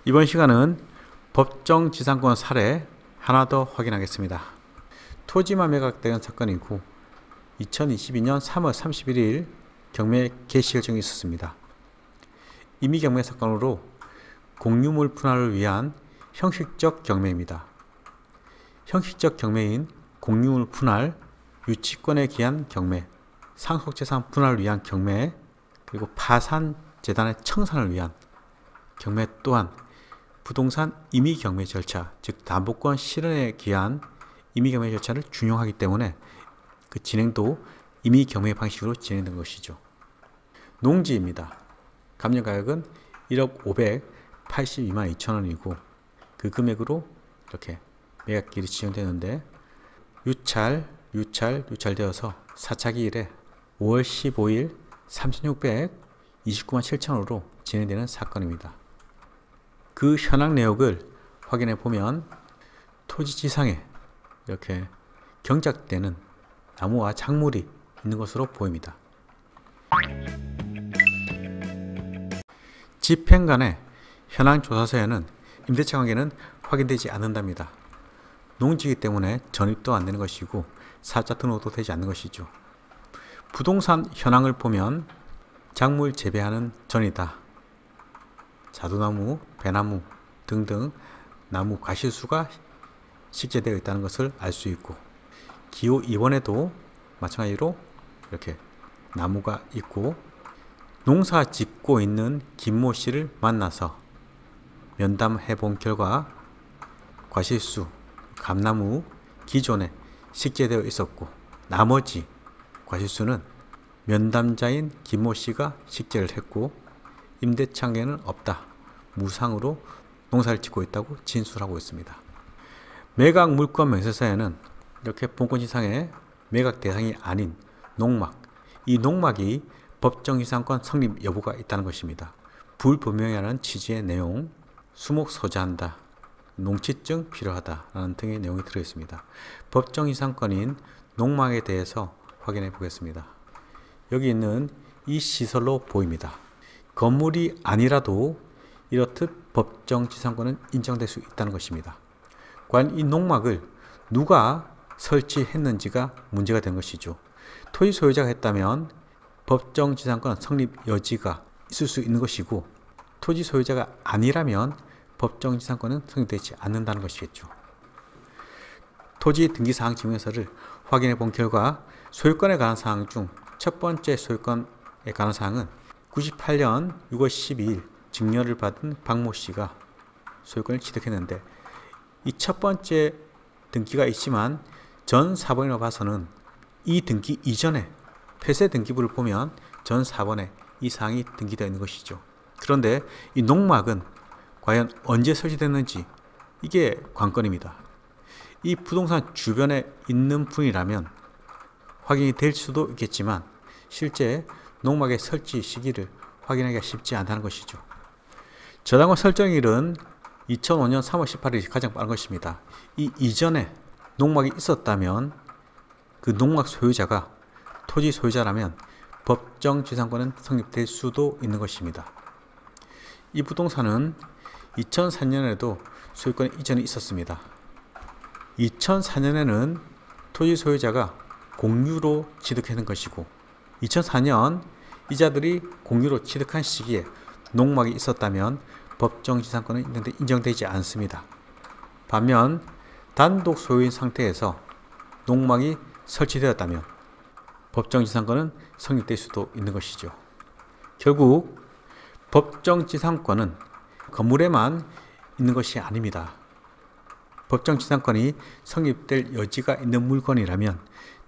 이번 시간은 법정 지상권 사례 하나 더 확인하겠습니다. 토지만 매각된 사건이고 2022년 3월 31일 경매 개시 결정이 있었습니다. 임의경매 사건으로 공유물 분할을 위한 형식적 경매입니다. 형식적 경매인 공유물 분할, 유치권에 기한 경매, 상속재산 분할을 위한 경매, 그리고 파산재단의 청산을 위한 경매 또한 부동산 임의경매 절차, 즉 담보권 실현에 기한 임의경매 절차를 준용하기 때문에 그 진행도 임의경매 방식으로 진행된 것이죠. 농지입니다. 감정가격은 1억 582만 2천원이고 그 금액으로 이렇게 매각기일이 지정되는데 유찰되어서 사차기일에 5월 15일 3,629만 7천원으로 진행되는 사건입니다. 그 현황 내역을 확인해 보면 토지지상에 이렇게 경작되는 나무와 작물이 있는 것으로 보입니다. 집행간의 현황조사서에는 임대차 관계는 확인되지 않는답니다. 농지이기 때문에 전입도 안 되는 것이고 사자 등록도 되지 않는 것이죠. 부동산 현황을 보면 작물 재배하는 전이다. 자두나무, 배나무 등등 나무 과실수가 식재되어 있다는 것을 알 수 있고, 기호 2번에도 마찬가지로 이렇게 나무가 있고, 농사 짓고 있는 김모 씨를 만나서 면담해 본 결과 과실수, 감나무 기존에 식재되어 있었고 나머지 과실수는 면담자인 김모 씨가 식재를 했고 임대차 관계는 없다, 무상으로 농사를 짓고 있다고 진술하고 있습니다. 매각 물권 명세서에는 이렇게 본권지상의 매각 대상이 아닌 농막, 이 농막이 법정지상권 성립 여부가 있다는 것입니다. 불분명하는 취지의 내용, 수목 소지한다, 농취증 필요하다 라는 등의 내용이 들어있습니다. 법정지상권인 농막에 대해서 확인해 보겠습니다. 여기 있는 이 시설로 보입니다. 건물이 아니라도 이렇듯 법정지상권은 인정될 수 있다는 것입니다. 과연 이 농막을 누가 설치했는지가 문제가 된 것이죠. 토지 소유자가 했다면 법정지상권 성립 여지가 있을 수 있는 것이고, 토지 소유자가 아니라면 법정지상권은 성립되지 않는다는 것이겠죠. 토지 등기사항 증명서를 확인해 본 결과 소유권에 관한 사항 중 첫 번째 소유권에 관한 사항은 98년 6월 12일 증여를 받은 박모 씨가 소유권을 취득했는데, 이 첫 번째 등기가 있지만 전 4번이라고 봐서는 이 등기 이전에 폐쇄 등기부를 보면 전 4번에 이 사항이 등기되어 있는 것이죠. 그런데 이 농막은 과연 언제 설치됐는지, 이게 관건입니다. 이 부동산 주변에 있는 분이라면 확인이 될 수도 있겠지만 실제 농막의 설치 시기를 확인하기가 쉽지 않다는 것이죠. 저당권 설정일은 2005년 3월 18일이 가장 빠른 것입니다. 이 이전에 농막이 있었다면 그 농막 소유자가 토지 소유자라면 법정지상권은 성립될 수도 있는 것입니다. 이 부동산은 2004년에도 소유권 이전이 있었습니다. 2004년에는 토지 소유자가 공유로 취득하는 것이고 2004년 이자들이 공유로 취득한 시기에 농막이 있었다면 법정지상권은 인정되지 않습니다. 반면 단독 소유인 상태에서 농막이 설치되었다면 법정지상권은 성립될 수도 있는 것이죠. 결국 법정지상권은 건물에만 있는 것이 아닙니다. 법정지상권이 성립될 여지가 있는 물건이라면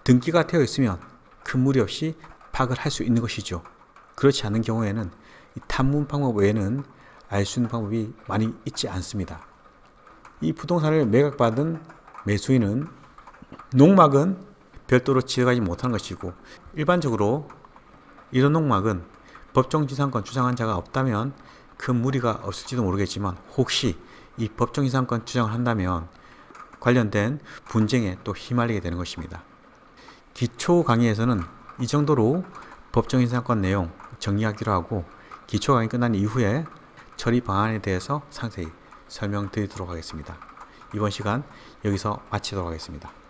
등기가 되어 있으면 큰 무리 없이 파악을 할 수 있는 것이죠. 그렇지 않은 경우에는 이 탐문 방법 외에는 알 수 있는 방법이 많이 있지 않습니다. 이 부동산을 매각받은 매수인은 농막은 별도로 지어가지 못하는 것이고, 일반적으로 이런 농막은 법정지상권 주장한 자가 없다면 큰 무리가 없을지도 모르겠지만 혹시 이 법정지상권 주장을 한다면 관련된 분쟁에 또 휘말리게 되는 것입니다. 기초 강의에서는 이 정도로 법정지상권 내용 정리하기로 하고, 기초 강의 끝난 이후에 처리 방안에 대해서 상세히 설명드리도록 하겠습니다. 이번 시간 여기서 마치도록 하겠습니다.